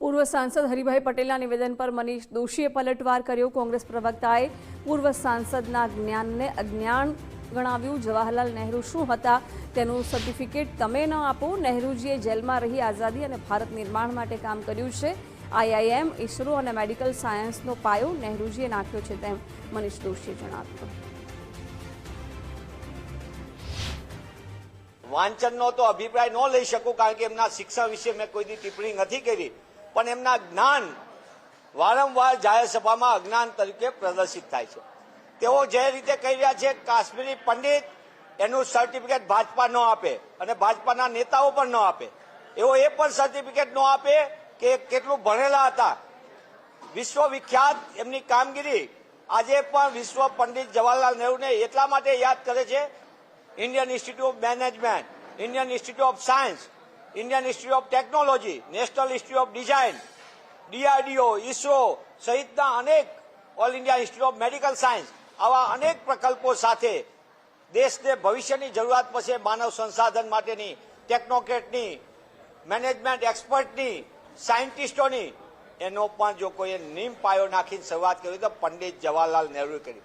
પૂર્વ સાંસદ હરિભાઈ પટેલના નિવેદન પર મનીષ દોશીએ પલટવાર કર્યો। કોંગ્રેસ પ્રવક્તાએ પૂર્વ સાંસદના જ્ઞાનને અજ્ઞાન ગણાવ્યું। જવાહરલાલ નહેરુ શું હતા તેનું સર્ટિફિકેટ તમે ન આપો। નહેરુજીએ જેલમાં રહી આઝાદી અને ભારત નિર્માણ માટે કામ કર્યું છે। આઈઆઈએમ, ઇસરો અને મેડિકલ સાયન્સનો પાયો નહેરુજીએ નાખ્યો છે તેમ મનીષ દોશીએ જણાવ્યું। વાંચનનો તો અભિપ્રાય ન લઈ શકું, કારણ કે એમના શિક્ષણ વિશે મેં કોઈ દી ટિપ્પણી નથી કરી, પણ એમના જ્ઞાન વારંવાર જાહેર સભામાં અજ્ઞાન તરીકે પ્રદર્શિત થાય છે। તેઓ જે રીતે કહી રહ્યા છે કાશ્મીરી પંડિત એનું સર્ટિફિકેટ ભાજપા ન આપે અને ભાજપાના નેતાઓ પણ ન આપે, એવો એ પણ સર્ટિફિકેટ ન આપે કે કેટલું ભણેલા હતા। વિશ્વવિખ્યાત એમની કામગીરી આજે પણ વિશ્વ પંડિત જવાહરલાલ નહેરુને એટલા માટે યાદ કરે છે, Indian institute of management, Indian institute of science, Indian institute of technology, national institute of design, DRDO, ISRO સહિતના અનેક, all India institute of medical science, આવા અનેક પ્રકલ્પો સાથે દેશને ભવિષ્યની જરૂરિયાત પછી માનવ સંસાધન માટેની, ટેકનોક્રેટની, મેનેજમેન્ટ એક્સપર્ટની, સાયન્ટિસ્ટોની, એનો પણ જો કોઈ નીમ પાયો નાખીને શરૂઆત કરી તો પંડિત જવાહરલાલ નહેરુએ કરી।